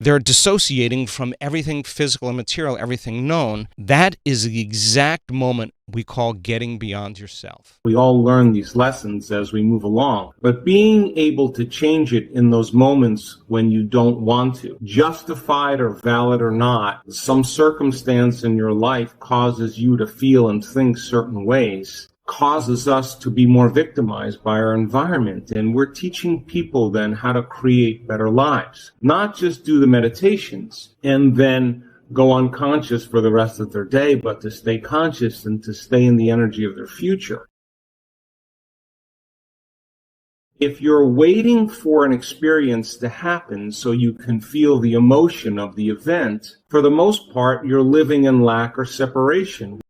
They're dissociating from everything physical and material, everything known. That is the exact moment we call getting beyond yourself. We all learn these lessons as we move along, but being able to change it in those moments when you don't want to, justified or valid or not, some circumstance in your life causes you to feel and think certain ways, causes us to be more victimized by our environment. And we're teaching people then how to create better lives, not just do the meditations and then go unconscious for the rest of their day, but to stay conscious and to stay in the energy of their future. If you're waiting for an experience to happen so you can feel the emotion of the event, for the most part, you're living in lack or separation.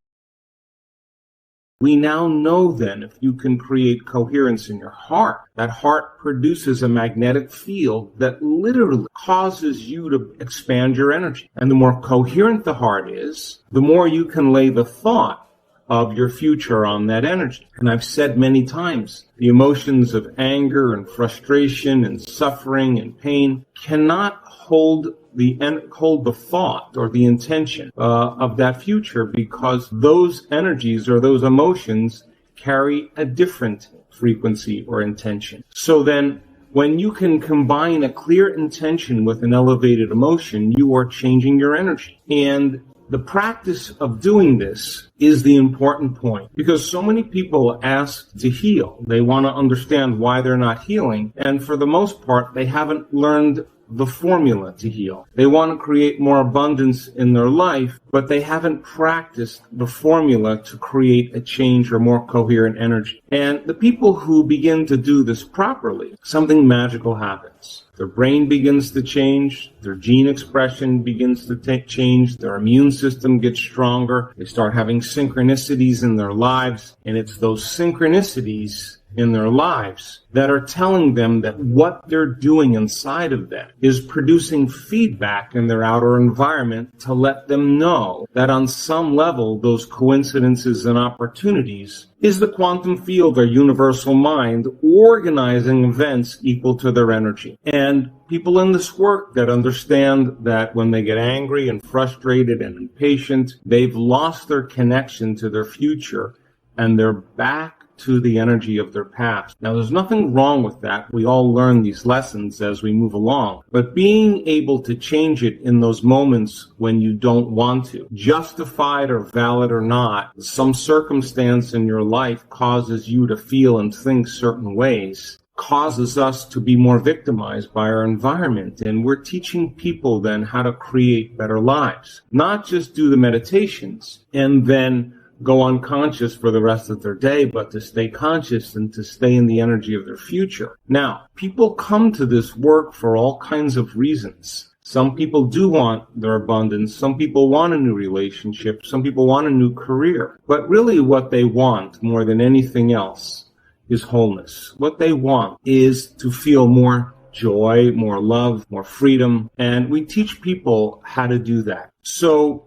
We now know then if you can create coherence in your heart, that heart produces a magnetic field that literally causes you to expand your energy. And the more coherent the heart is, the more you can lay the thought of your future on that energy. And I've said many times, the emotions of anger and frustration and suffering and pain cannot hold the thought or the intention of that future, because those energies or those emotions carry a different frequency or intention. So then, when you can combine a clear intention with an elevated emotion, you are changing your energy. And the practice of doing this is the important point, because so many people ask to heal. They want to understand why they're not healing, and for the most part, they haven't learned the formula to heal. They want to create more abundance in their life, but they haven't practiced the formula to create a change or more coherent energy. And the people who begin to do this properly, something magical happens. Their brain begins to change, their gene expression begins to change, their immune system gets stronger, they start having synchronicities in their lives, and it's those synchronicities in their lives that are telling them that what they're doing inside of them is producing feedback in their outer environment to let them know that on some level those coincidences and opportunities is the quantum field or universal mind organizing events equal to their energy. And people in this work that understand that when they get angry and frustrated and impatient, they've lost their connection to their future and they're back to the energy of their past. Now, there's nothing wrong with that. We all learn these lessons as we move along. But being able to change it in those moments when you don't want to, justified or valid or not, some circumstance in your life causes you to feel and think certain ways, causes us to be more victimized by our environment. And we're teaching people then how to create better lives, not just do the meditations and then go unconscious for the rest of their day, but to stay conscious and to stay in the energy of their future. Now, people come to this work for all kinds of reasons. Some people do want their abundance. Some people want a new relationship. Some people want a new career. But really what they want more than anything else is wholeness. What they want is to feel more joy, more love, more freedom. And we teach people how to do that. So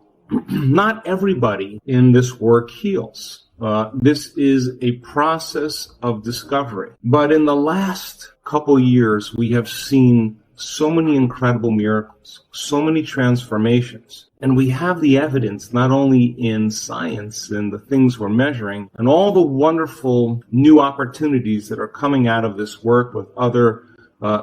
not everybody in this work heals. This is a process of discovery. But in the last couple years, we have seen so many incredible miracles, so many transformations. And we have the evidence not only in science and the things we're measuring, and all the wonderful new opportunities that are coming out of this work with other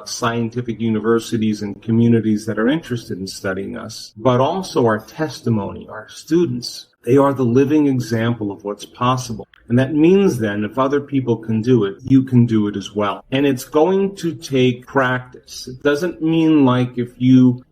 scientific universities and communities that are interested in studying us, but also our testimony, our students. They are the living example of what's possible. And that means then if other people can do it, you can do it as well. And it's going to take practice. It doesn't mean like if you've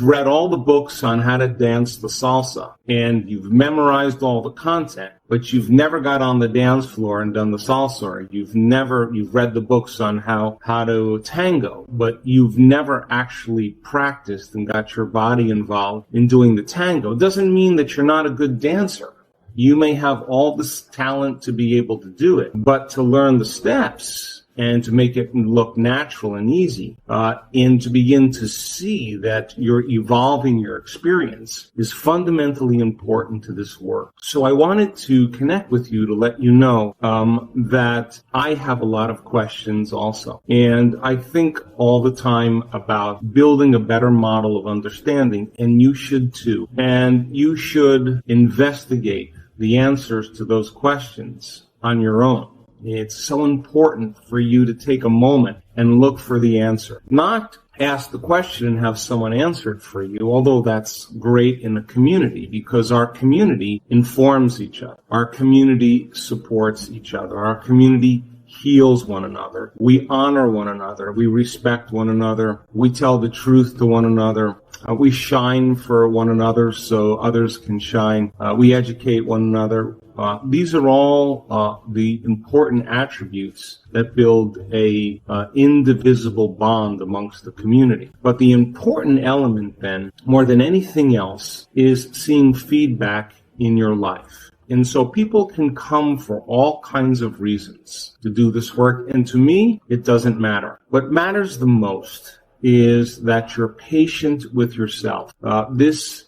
read all the books on how to dance the salsa and you've memorized all the content, but you've never got on the dance floor and done the salsa, or you've read the books on how to tango, but you've never actually practiced and got your body involved in doing the tango. It doesn't mean that you're not a good dancer. You may have all this talent to be able to do it, but to learn the steps and to make it look natural and easy, and to begin to see that you're evolving your experience is fundamentally important to this work. So I wanted to connect with you to let you know that I have a lot of questions also. And I think all the time about building a better model of understanding, and you should too. And you should investigate the answers to those questions on your own. It's so important for you to take a moment and look for the answer. Not ask the question and have someone answer it for you, although that's great in a community because our community informs each other. Our community supports each other. Our community heals one another. We honor one another. We respect one another. We tell the truth to one another. We shine for one another so others can shine. We educate one another. These are all the important attributes that build a indivisible bond amongst the community. But the important element then, more than anything else, is seeing feedback in your life. And so people can come for all kinds of reasons to do this work. And to me, it doesn't matter. What matters the most is that you're patient with yourself. These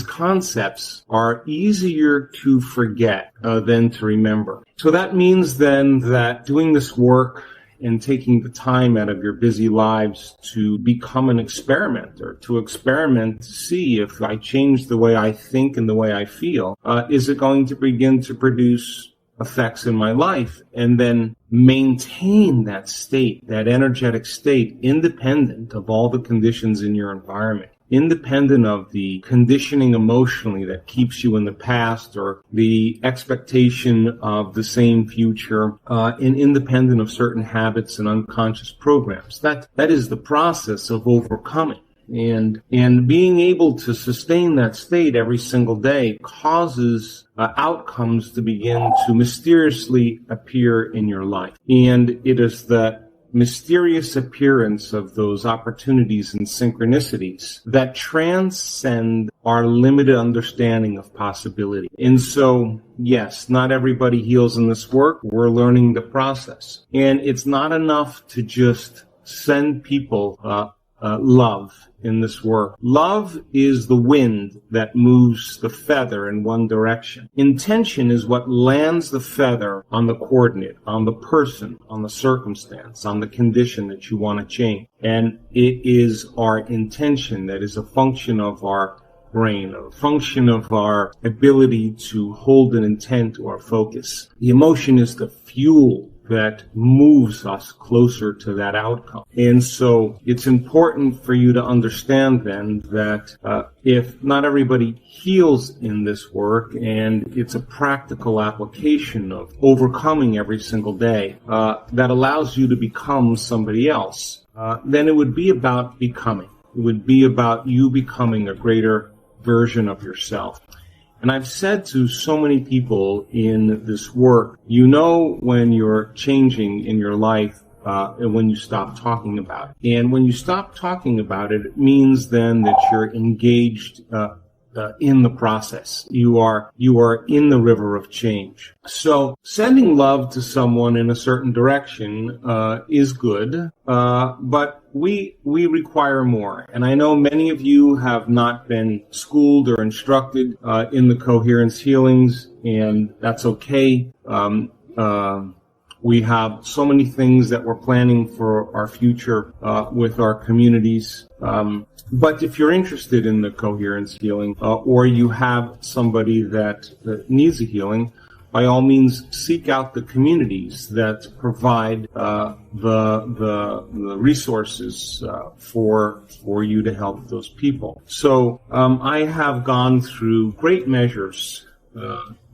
concepts are easier to forget than to remember. So that means then that doing this work and taking the time out of your busy lives to become an experimenter, to experiment to see if I change the way I think and the way I feel, is it going to begin to produce effects in my life and then maintain that state, that energetic state, independent of all the conditions in your environment, independent of the conditioning emotionally that keeps you in the past or the expectation of the same future, and independent of certain habits and unconscious programs. That is the process of overcoming. And being able to sustain that state every single day causes outcomes to begin to mysteriously appear in your life. And it is the mysterious appearance of those opportunities and synchronicities that transcend our limited understanding of possibility. And so, yes, not everybody heals in this work. We're learning the process. And it's not enough to just send people love in this work. Love is the wind that moves the feather in one direction. Intention is what lands the feather on the coordinate, on the person, on the circumstance, on the condition that you want to change. And it is our intention that is a function of our brain, a function of our ability to hold an intent or focus. The emotion is the fuel that moves us closer to that outcome. And so it's important for you to understand then that if not everybody heals in this work, and it's a practical application of overcoming every single day that allows you to become somebody else, then it would be about becoming. It would be about you becoming a greater version of yourself. And I've said to so many people in this work, you know when you're changing in your life and when you stop talking about it. And when you stop talking about it, it means then that you're engaged in the process. You are in the river of change. So sending love to someone in a certain direction is good, but we require more. And I know many of you have not been schooled or instructed in the coherence healings, and that's okay. We have so many things that we're planning for our future with our communities. But if you're interested in the coherence healing, or you have somebody that needs a healing, by all means, seek out the communities that provide the resources for you to help those people. So I have gone through great measures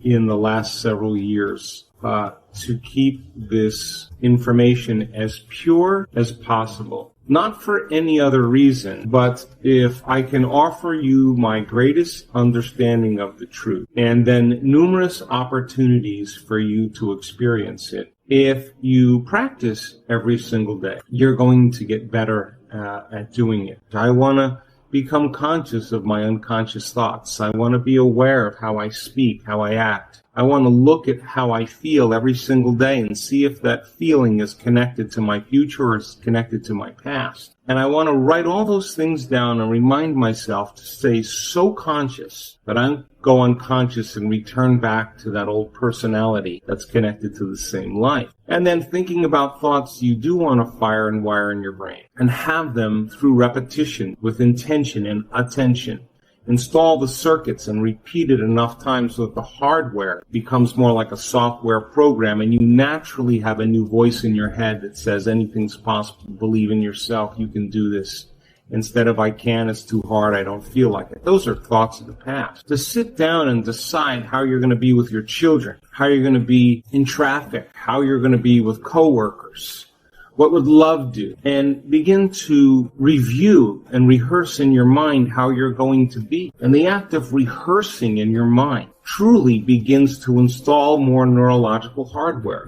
in the last several years to keep this information as pure as possible. Not for any other reason, but if I can offer you my greatest understanding of the truth, and then numerous opportunities for you to experience it. If you practice every single day, you're going to get better at doing it. I want to become conscious of my unconscious thoughts. I want to be aware of how I speak, how I act. I want to look at how I feel every single day and see if that feeling is connected to my future or is connected to my past. And I want to write all those things down and remind myself to stay so conscious that I go unconscious and return back to that old personality that's connected to the same life. And then thinking about thoughts you do want to fire and wire in your brain and have them through repetition with intention and attention. Install the circuits and repeat it enough times so that the hardware becomes more like a software program and you naturally have a new voice in your head that says anything's possible, believe in yourself, you can do this. Instead of I can, it's too hard, I don't feel like it. Those are thoughts of the past. To sit down and decide how you're going to be with your children, how you're going to be in traffic, how you're going to be with coworkers. What would love do? And begin to review and rehearse in your mind how you're going to be. And the act of rehearsing in your mind truly begins to install more neurological hardware.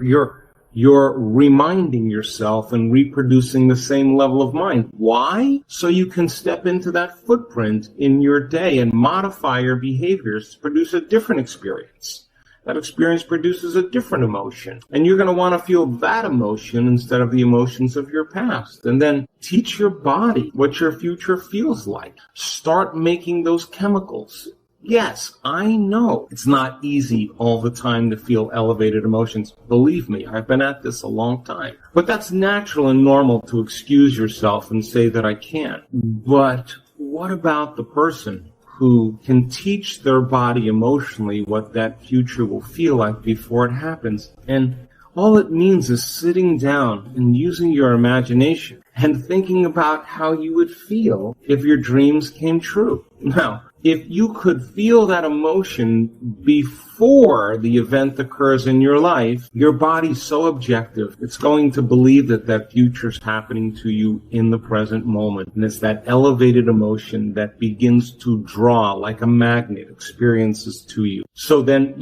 You're reminding yourself and reproducing the same level of mind. Why? So you can step into that footprint in your day and modify your behaviors to produce a different experience. That experience produces a different emotion. And you're going to want to feel that emotion instead of the emotions of your past. And then teach your body what your future feels like. Start making those chemicals. Yes, I know it's not easy all the time to feel elevated emotions. Believe me, I've been at this a long time. But that's natural and normal to excuse yourself and say that I can't. But what about the person who can teach their body emotionally what that future will feel like before it happens? And all it means is sitting down and using your imagination and thinking about how you would feel if your dreams came true. Now, if you could feel that emotion before the event occurs in your life, your body's so objective, it's going to believe that that future's happening to you in the present moment. And it's that elevated emotion that begins to draw like a magnet experiences to you. So then,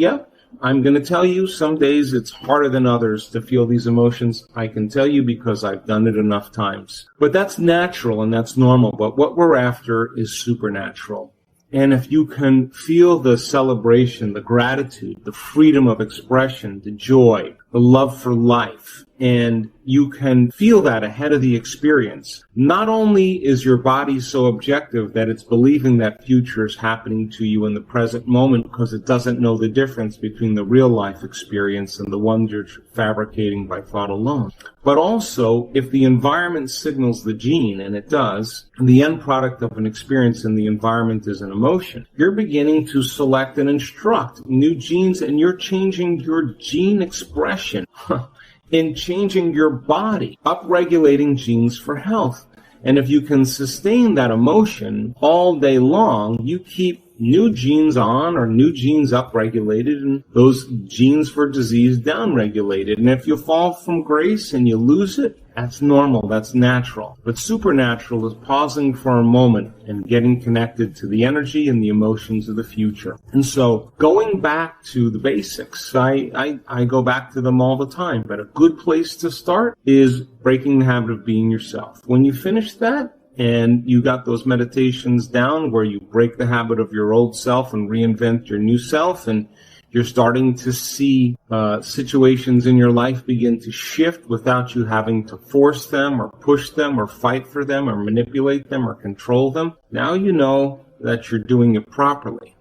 I'm going to tell you some days it's harder than others to feel these emotions. I can tell you because I've done it enough times. But that's natural and that's normal. But what we're after is supernatural. And if you can feel the celebration, the gratitude, the freedom of expression, the joy, the love for life, and you can feel that ahead of the experience, not only is your body so objective that it's believing that future is happening to you in the present moment because it doesn't know the difference between the real life experience and the one you're fabricating by thought alone, but also if the environment signals the gene, and it does, and the end product of an experience in the environment is an emotion, you're beginning to select and instruct new genes, and you're changing your gene expression in changing your body, upregulating genes for health. And if you can sustain that emotion all day long, you keep new genes on or new genes upregulated and those genes for disease downregulated. And if you fall from grace and you lose it, that's normal, that's natural. But supernatural is pausing for a moment and getting connected to the energy and the emotions of the future. And so going back to the basics, I go back to them all the time, but a good place to start is breaking the habit of being yourself. When you finish that, and you got those meditations down where you break the habit of your old self and reinvent your new self, and you're starting to see situations in your life begin to shift without you having to force them or push them or fight for them or manipulate them or control them. Now you know that you're doing it properly.